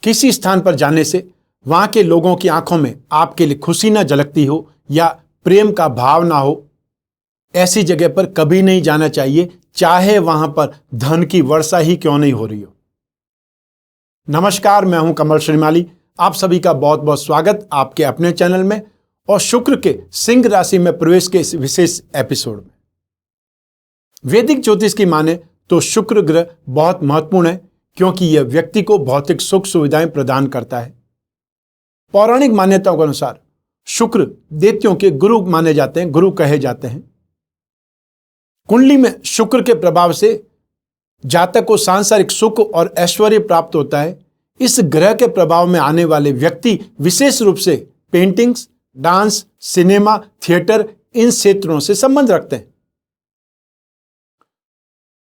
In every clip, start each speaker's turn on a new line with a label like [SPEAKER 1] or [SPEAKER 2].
[SPEAKER 1] किसी स्थान पर जाने से वहां के लोगों की आंखों में आपके लिए खुशी ना झलकती हो या प्रेम का भाव ना हो, ऐसी जगह पर कभी नहीं जाना चाहिए, चाहे वहां पर धन की वर्षा ही क्यों नहीं हो रही हो। नमस्कार, मैं हूं कमल श्रीमाली। आप सभी का बहुत बहुत स्वागत आपके अपने चैनल में और शुक्र के सिंह राशि में प्रवेश के इस विशेष एपिसोड में। वैदिक ज्योतिष की माने तो शुक्र ग्रह बहुत महत्वपूर्ण है, क्योंकि यह व्यक्ति को भौतिक सुख सुविधाएं प्रदान करता है। पौराणिक मान्यताओं के अनुसार शुक्र दैत्यों के गुरु माने जाते हैं, गुरु कहे जाते हैं। कुंडली में शुक्र के प्रभाव से जातक को सांसारिक सुख और ऐश्वर्य प्राप्त होता है। इस ग्रह के प्रभाव में आने वाले व्यक्ति विशेष रूप से पेंटिंग्स, डांस, सिनेमा, थिएटर, इन क्षेत्रों से संबंध रखते हैं।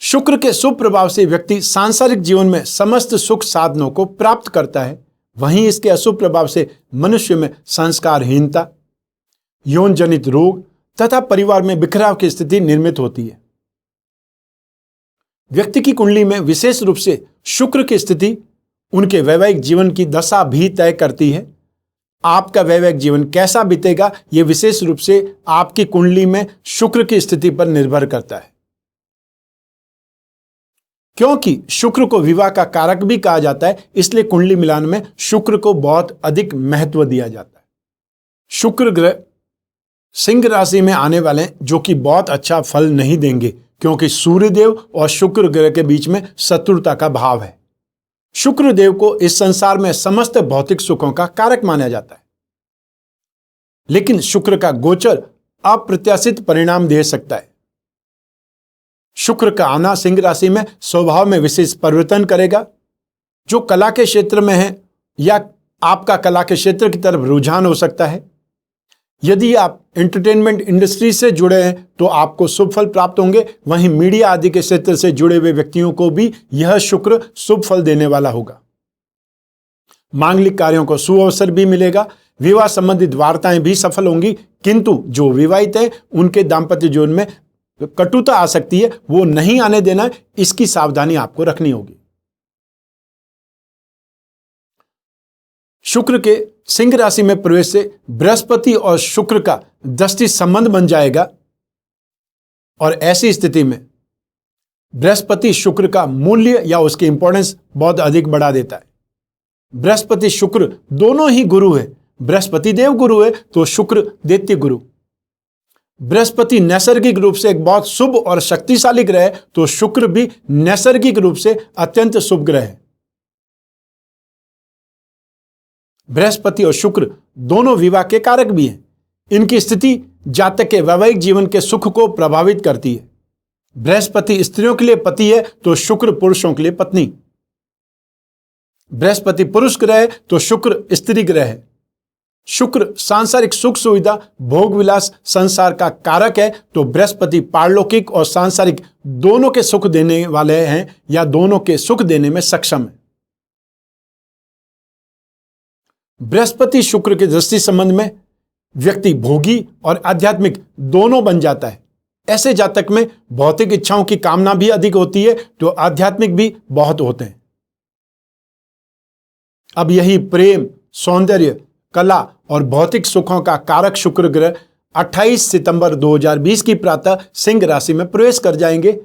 [SPEAKER 1] शुक्र के शुभ प्रभाव से व्यक्ति सांसारिक जीवन में समस्त सुख साधनों को प्राप्त करता है। वहीं इसके अशुभ प्रभाव से मनुष्य में संस्कारहीनता, यौन जनित रोग तथा परिवार में बिखराव की स्थिति निर्मित होती है। व्यक्ति की कुंडली में विशेष रूप से शुक्र की स्थिति उनके वैवाहिक जीवन की दशा भी तय करती है। आपका वैवाहिक जीवन कैसा बीतेगा, यह विशेष रूप से आपकी कुंडली में शुक्र की स्थिति पर निर्भर करता है। क्योंकि शुक्र को विवाह का कारक भी कहा जाता है, इसलिए कुंडली मिलान में शुक्र को बहुत अधिक महत्व दिया जाता है। शुक्र ग्रह सिंह राशि में आने वाले जो कि बहुत अच्छा फल नहीं देंगे, क्योंकि सूर्यदेव और शुक्र ग्रह के बीच में शत्रुता का भाव है। शुक्र देव को इस संसार में समस्त भौतिक सुखों का कारक माना जाता है, लेकिन शुक्र का गोचर अप्रत्याशित परिणाम दे सकता है। शुक्र का आना सिंह राशि में स्वभाव में विशेष परिवर्तन करेगा। जो कला के क्षेत्र में है या आपका कला के क्षेत्र की तरफ रुझान हो सकता है। यदि आप एंटरटेनमेंट इंडस्ट्री से जुड़े हैं तो आपको शुभ फल प्राप्त होंगे। वहीं मीडिया आदि के क्षेत्र से जुड़े हुए व्यक्तियों को भी यह शुक्र शुभ फल देने वाला होगा। मांगलिक कार्यों को शुभ अवसर भी मिलेगा। विवाह संबंधित वार्ताएं भी सफल होंगी, किंतु जो विवाहित हैं उनके दाम्पत्य जीवन में कटुता आ सकती है, वो नहीं आने देना, इसकी सावधानी आपको रखनी होगी। शुक्र के सिंह राशि में प्रवेश से बृहस्पति और शुक्र का दृष्टि संबंध बन जाएगा और ऐसी स्थिति में बृहस्पति शुक्र का मूल्य या उसकी इंपॉर्टेंस बहुत अधिक बढ़ा देता है। बृहस्पति शुक्र दोनों ही गुरु है। बृहस्पति देव गुरु है तो शुक्र दैत्य गुरु। बृहस्पति नैसर्गिक रूप से एक बहुत शुभ और शक्तिशाली ग्रह है, तो शुक्र भी नैसर्गिक रूप से अत्यंत शुभ ग्रह है। बृहस्पति और शुक्र दोनों विवाह के कारक भी हैं। इनकी स्थिति जातक के वैवाहिक जीवन के सुख को प्रभावित करती है। बृहस्पति स्त्रियों के लिए पति है तो शुक्र पुरुषों के लिए पत्नी। बृहस्पति पुरुष ग्रह है तो शुक्र स्त्री ग्रह है। शुक्र सांसारिक सुख सुविधा, भोग विलास, संसार का कारक है, तो बृहस्पति पारलौकिक और सांसारिक दोनों के सुख देने वाले हैं या दोनों के सुख देने में सक्षम है। बृहस्पति शुक्र के दृष्टि संबंध में व्यक्ति भोगी और आध्यात्मिक दोनों बन जाता है। ऐसे जातक में भौतिक इच्छाओं की कामना भी अधिक होती है तो आध्यात्मिक भी बहुत होते हैं। अब यही प्रेम, सौंदर्य, कला और भौतिक सुखों का कारक शुक्र ग्रह 28 सितंबर 2020 की प्रातः सिंह राशि में प्रवेश कर जाएंगे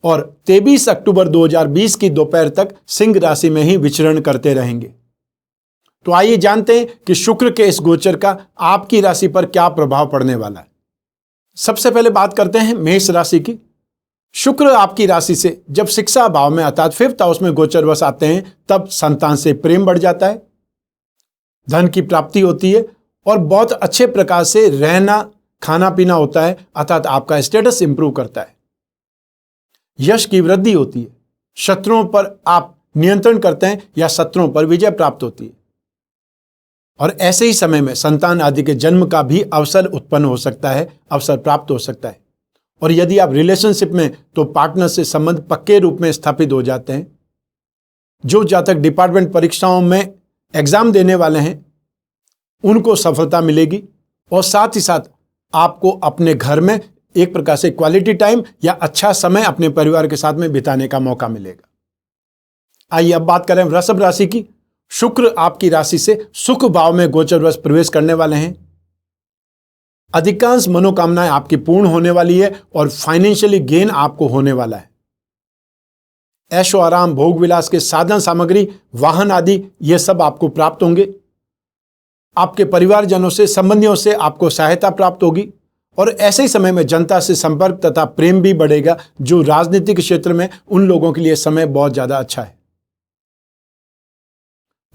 [SPEAKER 1] और 23 अक्टूबर 2020 की दोपहर तक सिंह राशि में ही विचरण करते रहेंगे। तो आइए जानते हैं कि शुक्र के इस गोचर का आपकी राशि पर क्या प्रभाव पड़ने वाला है। सबसे पहले बात करते हैं मेष राशि की। शुक्र आपकी राशि से जब शिक्षा भाव में अर्थात 5th हाउस में गोचरवश आते हैं, तब संतान से प्रेम बढ़ जाता है, धन की प्राप्ति होती है और बहुत अच्छे प्रकार से रहना खाना पीना होता है, अर्थात आपका स्टेटस इंप्रूव करता है। यश की वृद्धि होती है, शत्रुओं पर आप नियंत्रण करते हैं या शत्रुओं पर विजय प्राप्त होती है। और ऐसे ही समय में संतान आदि के जन्म का भी अवसर उत्पन्न हो सकता है, अवसर प्राप्त हो सकता है। और यदि आप रिलेशनशिप में तो पार्टनर से संबंध पक्के रूप में स्थापित हो जाते हैं। जो जातक डिपार्टमेंट परीक्षाओं में एग्जाम देने वाले हैं उनको सफलता मिलेगी और साथ ही साथ आपको अपने घर में एक प्रकार से क्वालिटी टाइम या अच्छा समय अपने परिवार के साथ में बिताने का मौका मिलेगा। आइए अब बात करें वृषभ राशि की। शुक्र आपकी राशि से सुख भाव में गोचरवश प्रवेश करने वाले हैं। अधिकांश मनोकामनाएं आपकी पूर्ण होने वाली है और फाइनेंशियली गेन आपको होने वाला है। ऐशो आराम, भोग विलास के साधन सामग्री, वाहन आदि ये सब आपको प्राप्त होंगे। आपके परिवारजनों से, संबंधियों से आपको सहायता प्राप्त होगी और ऐसे ही समय में जनता से संपर्क तथा प्रेम भी बढ़ेगा। जो राजनीतिक क्षेत्र में, उन लोगों के लिए समय बहुत ज्यादा अच्छा है।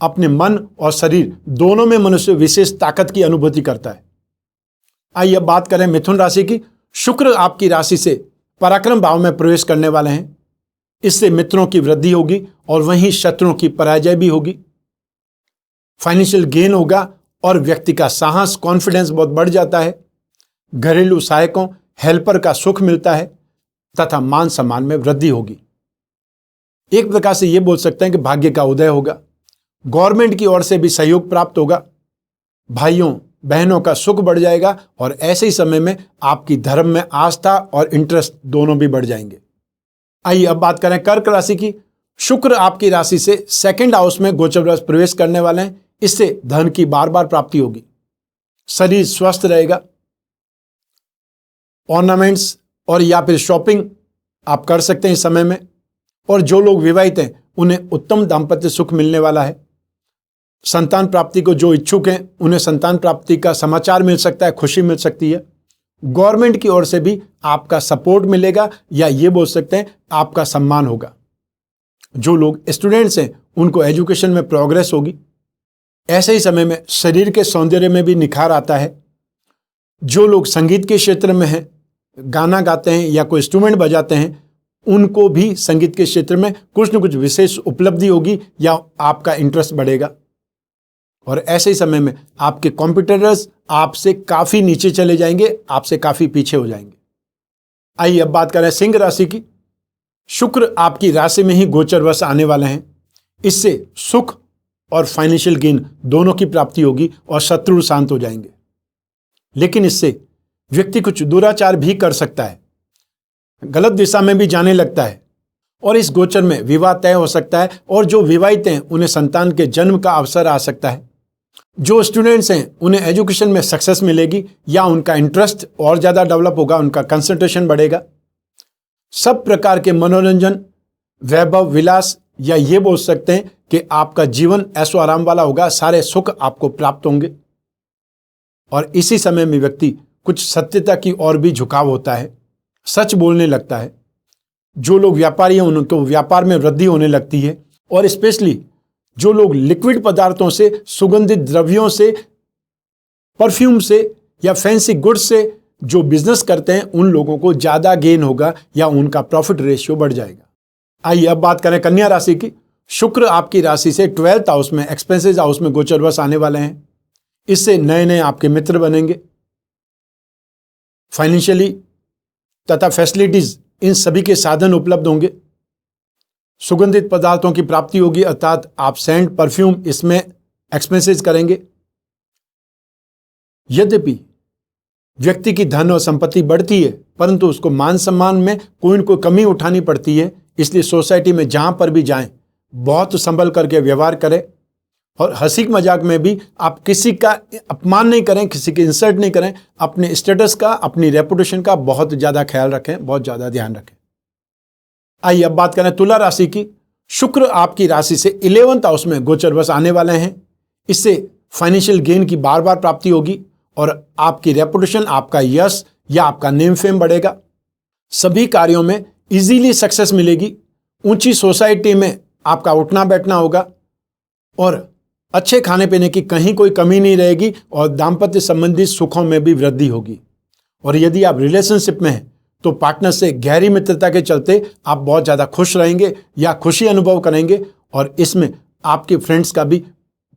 [SPEAKER 1] अपने मन और शरीर दोनों में मनुष्य विशेष ताकत की अनुभूति करता है। आइए अब बात करें मिथुन राशि की। शुक्र आपकी राशि से पराक्रम भाव में प्रवेश करने वाले हैं। इससे मित्रों की वृद्धि होगी और वहीं शत्रुओं की पराजय भी होगी। फाइनेंशियल गेन होगा और व्यक्ति का साहस, कॉन्फिडेंस बहुत बढ़ जाता है। घरेलू सहायकों, हेल्पर का सुख मिलता है तथा मान सम्मान में वृद्धि होगी। एक प्रकार से यह बोल सकते हैं कि भाग्य का उदय होगा। गवर्नमेंट की ओर से भी सहयोग प्राप्त होगा। भाइयों बहनों का सुख बढ़ जाएगा और ऐसे ही समय में आपकी धर्म में आस्था और इंटरेस्ट दोनों भी बढ़ जाएंगे। आइए अब बात करें कर्क राशि की। शुक्र आपकी राशि से सेकंड हाउस में गोचरवश प्रवेश करने वाले हैं। इससे धन की बार बार प्राप्ति होगी। शरीर स्वस्थ रहेगा। ऑर्नामेंट्स और या फिर शॉपिंग आप कर सकते हैं इस समय में। और जो लोग विवाहित हैं उन्हें उत्तम दाम्पत्य सुख मिलने वाला है। संतान प्राप्ति को जो इच्छुक हैं उन्हें संतान प्राप्ति का समाचार मिल सकता है, खुशी मिल सकती है। गवर्नमेंट की ओर से भी आपका सपोर्ट मिलेगा या ये बोल सकते हैं आपका सम्मान होगा। जो लोग स्टूडेंट्स हैं उनको एजुकेशन में प्रोग्रेस होगी। ऐसे ही समय में शरीर के सौंदर्य में भी निखार आता है। जो लोग संगीत के क्षेत्र में हैं, गाना गाते हैं या कोई इंस्ट्रूमेंट बजाते हैं, उनको भी संगीत के क्षेत्र में कुछ न कुछ विशेष उपलब्धि होगी या आपका इंटरेस्ट बढ़ेगा। और ऐसे ही समय में आपके कॉम्पिटिटर्स आपसे काफी नीचे चले जाएंगे, आपसे काफी पीछे हो जाएंगे। आइए अब बात करें सिंह राशि की। शुक्र आपकी राशि में ही गोचरवश आने वाले हैं। इससे सुख और फाइनेंशियल गेन दोनों की प्राप्ति होगी और शत्रु शांत हो जाएंगे। लेकिन इससे व्यक्ति कुछ दुराचार भी कर सकता है, गलत दिशा में भी जाने लगता है और इस गोचर में विवाह तय हो सकता है। और जो विवाहित हैं उन्हें संतान के जन्म का अवसर आ सकता है। जो स्टूडेंट्स हैं उन्हें एजुकेशन में सक्सेस मिलेगी या उनका इंटरेस्ट और ज़्यादा डेवलप होगा, उनका कंसंट्रेशन बढ़ेगा। सब प्रकार के मनोरंजन, वैभव, विलास या ये बोल सकते हैं कि आपका जीवन ऐशो आराम वाला होगा। सारे सुख आपको प्राप्त होंगे और इसी समय में व्यक्ति कुछ सत्यता की ओर भी झुकाव होता है, सच बोलने लगता है। जो लोग व्यापारी हैं उनको व्यापार में वृद्धि होने लगती है। और स्पेशली जो लोग लिक्विड पदार्थों से, सुगंधित द्रव्यों से, परफ्यूम से या फैंसी गुड्स से जो बिजनेस करते हैं उन लोगों को ज्यादा गेन होगा या उनका प्रॉफिट रेशियो बढ़ जाएगा। आइए अब बात करें कन्या राशि की। शुक्र आपकी राशि से 12th हाउस में, एक्सपेंसेस हाउस में गोचरवश आने वाले हैं। इससे नए नए आपके मित्र बनेंगे। फाइनेंशियली तथा फैसिलिटीज इन सभी के साधन उपलब्ध होंगे। सुगंधित पदार्थों की प्राप्ति होगी, अर्थात आप सेंट, परफ्यूम इसमें एक्सपेंसेस करेंगे। यद्यपि व्यक्ति की धन और संपत्ति बढ़ती है परंतु उसको मान सम्मान में कोई न कोई कमी उठानी पड़ती है। इसलिए सोसाइटी में जहां पर भी जाएं बहुत संभल करके व्यवहार करें और हंसी मजाक में भी आप किसी का अपमान नहीं करें, किसी की इंसल्ट नहीं करें। अपने स्टेटस का, अपनी रेपुटेशन का बहुत ज्यादा ख्याल रखें, बहुत ज्यादा ध्यान रखें। आइए अब बात करें तुला राशि की। शुक्र आपकी राशि से 11th हाउस में गोचरवश आने वाले हैं। इससे फाइनेंशियल गेन की बार बार प्राप्ति होगी और आपकी रेपुटेशन, आपका यश या आपका नेम फेम बढ़ेगा। सभी कार्यों में इजीली सक्सेस मिलेगी। ऊंची सोसाइटी में आपका उठना बैठना होगा और अच्छे खाने पीने की कहीं कोई कमी नहीं रहेगी और दाम्पत्य संबंधी सुखों में भी वृद्धि होगी। और यदि आप रिलेशनशिप में हैं तो पार्टनर से गहरी मित्रता के चलते आप बहुत ज़्यादा खुश रहेंगे या खुशी अनुभव करेंगे और इसमें आपके फ्रेंड्स का भी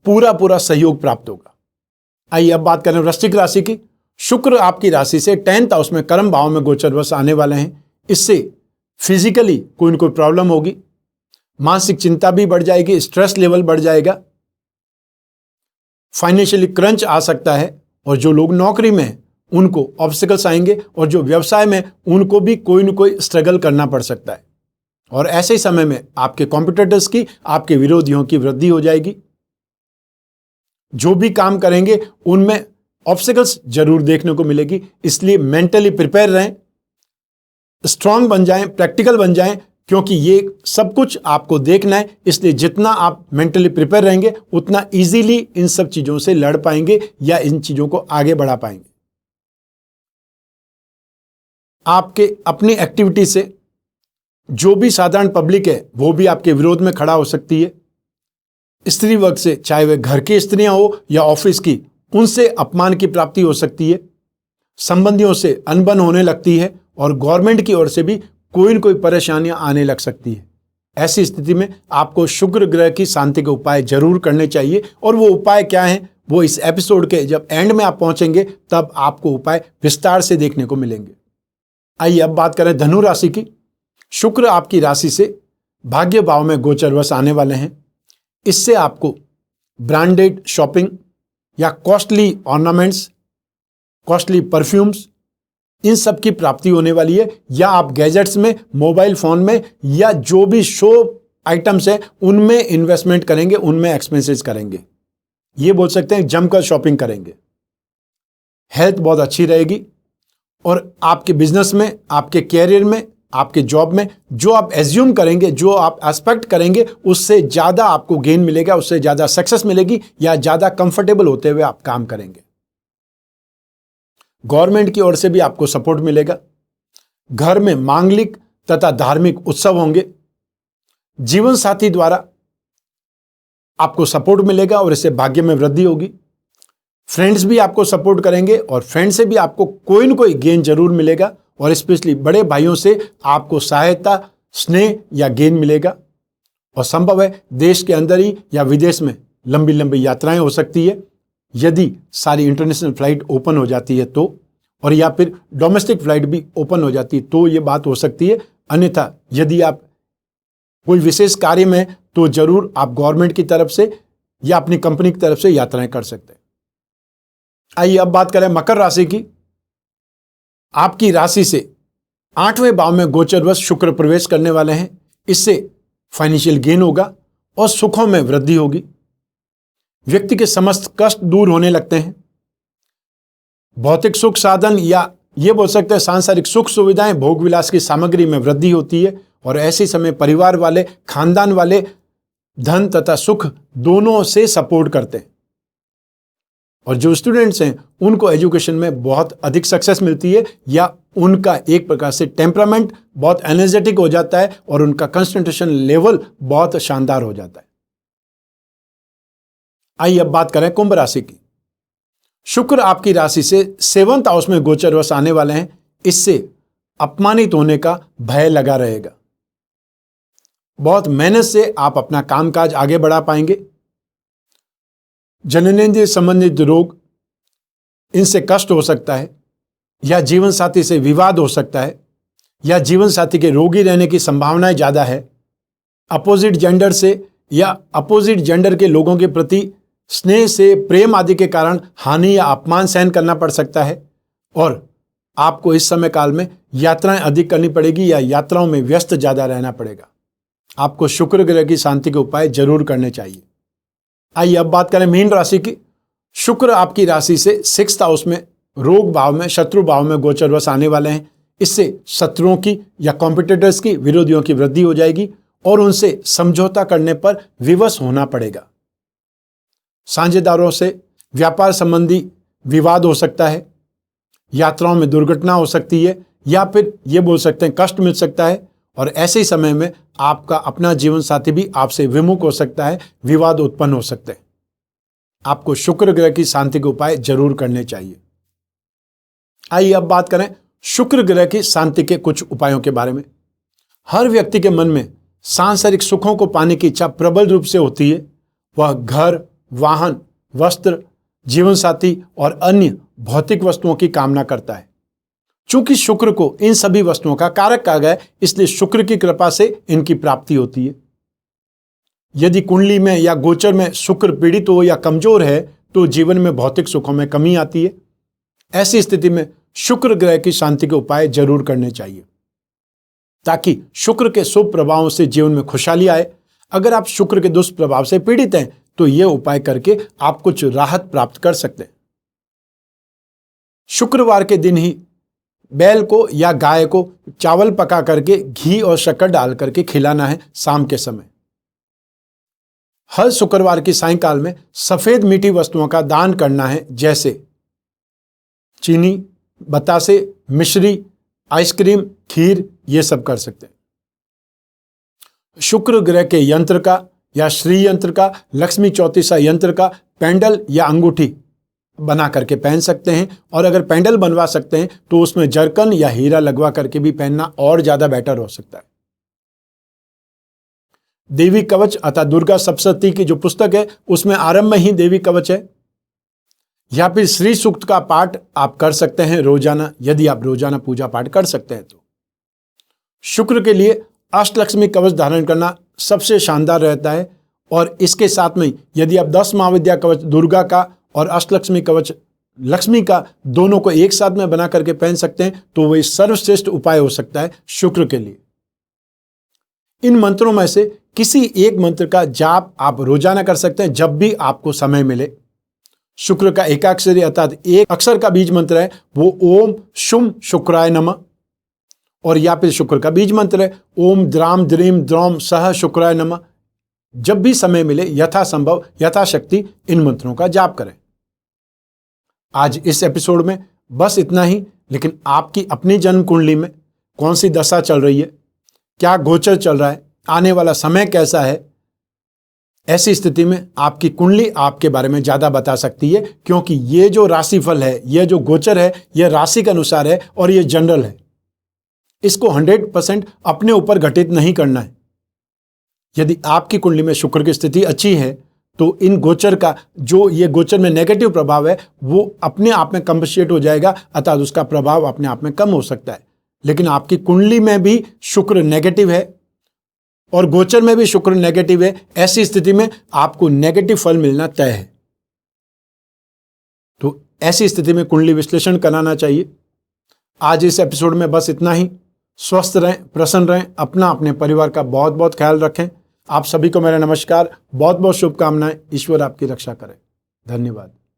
[SPEAKER 1] पूरा सहयोग प्राप्त होगा। आइए अब बात करें वृश्चिक राशि की। शुक्र आपकी राशि से 10th हाउस में कर्म भाव में गोचरवश आने वाले हैं। इससे फिजिकली कोई न कोई प्रॉब्लम होगी, मानसिक चिंता भी बढ़ जाएगी, स्ट्रेस लेवल बढ़ जाएगा, फाइनेंशियली क्रंच आ सकता है। और जो लोग नौकरी में हैं उनको ऑब्स्टिकल्स आएंगे और जो व्यवसाय में उनको भी कोई न कोई स्ट्रगल करना पड़ सकता है। और ऐसे ही समय में आपके कॉम्पिटिटर्स की, आपके विरोधियों की वृद्धि हो जाएगी। जो भी काम करेंगे उनमें ऑब्स्टिकल्स जरूर देखने को मिलेगी, इसलिए मेंटली प्रिपेयर रहें, स्ट्रांग बन जाएं, प्रैक्टिकल बन जाएं, क्योंकि ये सब कुछ आपको देखना है। इसलिए जितना आप मेंटली प्रिपेयर रहेंगे उतना इजीली इन सब चीजों से लड़ पाएंगे या इन चीजों को आगे बढ़ा पाएंगे। आपके अपनी एक्टिविटी से जो भी साधारण पब्लिक है वो भी आपके विरोध में खड़ा हो सकती है। स्त्री वर्ग से, चाहे वे घर की स्त्रियां हो या ऑफिस की, उनसे अपमान की प्राप्ति हो सकती है। संबंधियों से अनबन होने लगती है और गवर्नमेंट की ओर से भी कोई न कोई परेशानियां आने लग सकती है। ऐसी स्थिति में आपको शुक्र ग्रह की शांति के उपाय जरूर करने चाहिए, और वो उपाय क्या हैं वो इस एपिसोड के जब एंड में आप पहुंचेंगे तब आपको उपाय विस्तार से देखने को मिलेंगे। आइए अब बात करें धनु राशि की। शुक्र आपकी राशि से भाग्य भाव में गोचरवश आने वाले हैं। इससे आपको ब्रांडेड शॉपिंग या कॉस्टली ऑर्नामेंट्स, कॉस्टली परफ्यूम्स, इन सब की प्राप्ति होने वाली है, या आप गैजेट्स में, मोबाइल फोन में, या जो भी शो आइटम्स है उनमें इन्वेस्टमेंट करेंगे, उनमें एक्सपेंसेस करेंगे। ये बोल सकते हैं जमकर शॉपिंग करेंगे। हेल्थ बहुत अच्छी रहेगी, और आपके बिजनेस में, आपके कैरियर में, आपके जॉब में जो आप एज्यूम करेंगे, जो आप एक्सपेक्ट करेंगे, उससे ज़्यादा आपको गेन मिलेगा, उससे ज़्यादा सक्सेस मिलेगी, या ज़्यादा कंफर्टेबल होते हुए आप काम करेंगे। गवर्नमेंट की ओर से भी आपको सपोर्ट मिलेगा। घर में मांगलिक तथा धार्मिक उत्सव होंगे। जीवन साथी द्वारा आपको सपोर्ट मिलेगा और इससे भाग्य में वृद्धि होगी। फ्रेंड्स भी आपको सपोर्ट करेंगे और फ्रेंड से भी आपको कोई न कोई गेन जरूर मिलेगा, और स्पेशली बड़े भाइयों से आपको सहायता, स्नेह या गेन मिलेगा। और संभव है देश के अंदर ही या विदेश में लंबी लंबी यात्राएं हो सकती है, यदि सारी इंटरनेशनल फ्लाइट ओपन हो जाती है तो, और या फिर डोमेस्टिक फ्लाइट भी ओपन हो जाती है तो ये बात हो सकती है। अन्यथा यदि आप कोई विशेष कार्य में हैं तो जरूर आप गवर्नमेंट की तरफ से या अपनी कंपनी की तरफ से यात्राएं कर सकते हैं। आइए अब बात करें मकर राशि की। आपकी राशि से 8वें भाव में गोचरवश शुक्र प्रवेश करने वाले हैं। इससे फाइनेंशियल गेन होगा और सुखों में वृद्धि होगी। व्यक्ति के समस्त कष्ट दूर होने लगते हैं। भौतिक सुख साधन या ये बोल सकते हैं सांसारिक सुख सुविधाएं, भोग विलास की सामग्री में वृद्धि होती है, और ऐसे समय परिवार वाले, खानदान वाले धन तथा सुख दोनों से सपोर्ट करते हैं। और जो स्टूडेंट्स हैं उनको एजुकेशन में बहुत अधिक सक्सेस मिलती है, या उनका एक प्रकार से टेम्परामेंट बहुत एनर्जेटिक हो जाता है और उनका कंसंट्रेशन लेवल बहुत शानदार हो जाता है। आइए अब बात करें कुंभ राशि की। शुक्र आपकी राशि से 7th हाउस में गोचरवश आने वाले हैं। इससे अपमानित होने का भय लगा रहेगा। बहुत मेहनत से आप अपना कामकाज आगे बढ़ा पाएंगे। जननेंद्रिय संबंधित रोग, इनसे कष्ट हो सकता है, या जीवन साथी से विवाद हो सकता है, या जीवन साथी के रोगी रहने की संभावनाएं ज्यादा है। अपोजिट जेंडर से या अपोजिट जेंडर के लोगों के प्रति स्नेह से, प्रेम आदि के कारण हानि या अपमान सहन करना पड़ सकता है, और आपको इस समय काल में यात्राएं अधिक करनी पड़ेगी या यात्राओं में व्यस्त ज्यादा रहना पड़ेगा। आपको शुक्र ग्रह की शांति के उपाय जरूर करने चाहिए। आइए अब बात करें मीन राशि की। शुक्र आपकी राशि से 6th हाउस में, रोग भाव में, शत्रु भाव में गोचरवश आने वाले हैं। इससे शत्रुओं की या कॉम्पिटिटर्स की, विरोधियों की वृद्धि हो जाएगी और उनसे समझौता करने पर विवश होना पड़ेगा। साझेदारों से व्यापार संबंधी विवाद हो सकता है, यात्राओं में दुर्घटना हो सकती है, या फिर ये बोल सकते हैं कष्ट मिल सकता है, और ऐसे ही समय में आपका अपना जीवन साथी भी आपसे विमुख हो सकता है, विवाद उत्पन्न हो सकते हैं। आपको शुक्र ग्रह की शांति के उपाय जरूर करने चाहिए। आइए अब बात करें शुक्र ग्रह की शांति के कुछ उपायों के बारे में। हर व्यक्ति के मन में सांसारिक सुखों को पाने की इच्छा प्रबल रूप से होती है। वह घर, वाहन, वस्त्र, जीवन साथी और अन्य भौतिक वस्तुओं की कामना करता है। चूंकि शुक्र को इन सभी वस्तुओं का कारक कहा गया है, इसलिए शुक्र की कृपा से इनकी प्राप्ति होती है। यदि कुंडली में या गोचर में शुक्र पीड़ित हो या कमजोर है तो जीवन में भौतिक सुखों में कमी आती है। ऐसी स्थिति में शुक्र ग्रह की शांति के उपाय जरूर करने चाहिए, ताकि शुक्र के शुभ प्रभावों से जीवन में खुशहाली आए। अगर आप शुक्र के दुष्प्रभाव से पीड़ित हैं तो ये उपाय करके आप कुछ राहत प्राप्त कर सकते हैं। शुक्रवार के दिन ही बैल को या गाय को चावल पका करके घी और शक्कर डाल करके खिलाना है शाम के समय। हर शुक्रवार की सायंकाल में सफेद मीठी वस्तुओं का दान करना है, जैसे चीनी, बतासे, मिश्री, आइसक्रीम, खीर, ये सब कर सकते हैं। शुक्र ग्रह के यंत्र का या श्री यंत्र का, लक्ष्मी चौतीसा यंत्र का पेंडल या अंगूठी बना करके पहन सकते हैं। और अगर पेंडल बनवा सकते हैं तो उसमें जरकन या हीरा लगवा करके भी पहनना और ज्यादा बेटर हो सकता है। देवी कवच अर्थात दुर्गा सप्तशती की जो पुस्तक है उसमें आरंभ में ही देवी कवच है, या फिर श्री सूक्त का पाठ आप कर सकते हैं रोजाना, यदि आप रोजाना पूजा पाठ कर सकते हैं तो। शुक्र के लिए अष्टलक्ष्मी कवच धारण करना सबसे शानदार रहता है। और इसके साथ में यदि आप 10 महाविद्या कवच दुर्गा का और अष्टलक्ष्मी कवच लक्ष्मी का दोनों को एक साथ में बना करके पहन सकते हैं तो वह सर्वश्रेष्ठ उपाय हो सकता है शुक्र के लिए। इन मंत्रों में से किसी एक मंत्र का जाप आप रोजाना कर सकते हैं जब भी आपको समय मिले। शुक्र का एकाक्षरी अर्थात एक अक्षर का बीज मंत्र है वो ओम शुम शुक्राय नमः, और या फिर शुक्र का बीज मंत्र है ओम द्राम द्रीम द्रौम सह शुक्राय नमः। जब भी समय मिले यथासंभव यथाशक्ति इन मंत्रों का जाप करें। आज इस एपिसोड में बस इतना ही, लेकिन आपकी अपनी जन्म कुंडली में कौन सी दशा चल रही है, क्या गोचर चल रहा है, आने वाला समय कैसा है, ऐसी स्थिति में आपकी कुंडली आपके बारे में ज्यादा बता सकती है, क्योंकि ये जो राशिफल है, ये जो गोचर है, ये राशि के अनुसार है और ये जनरल है। इसको 100% अपने ऊपर घटित नहीं करना है। यदि आपकी कुंडली में शुक्र की स्थिति अच्छी है तो इन गोचर का जो ये गोचर में नेगेटिव प्रभाव है वो अपने आप में कंपनसेट हो जाएगा, अर्थात उसका प्रभाव अपने आप में कम हो सकता है। लेकिन आपकी कुंडली में भी शुक्र नेगेटिव है और गोचर में भी शुक्र नेगेटिव है, ऐसी स्थिति में आपको नेगेटिव फल मिलना तय है। तो ऐसी स्थिति में कुंडली विश्लेषण कराना चाहिए। आज इस एपिसोड में बस इतना ही। स्वस्थ रहें, प्रसन्न रहें, अपना अपने परिवार का बहुत बहुत ख्याल रखें। आप सभी को मेरा नमस्कार, बहुत बहुत शुभकामनाएं। ईश्वर आपकी रक्षा करे। धन्यवाद।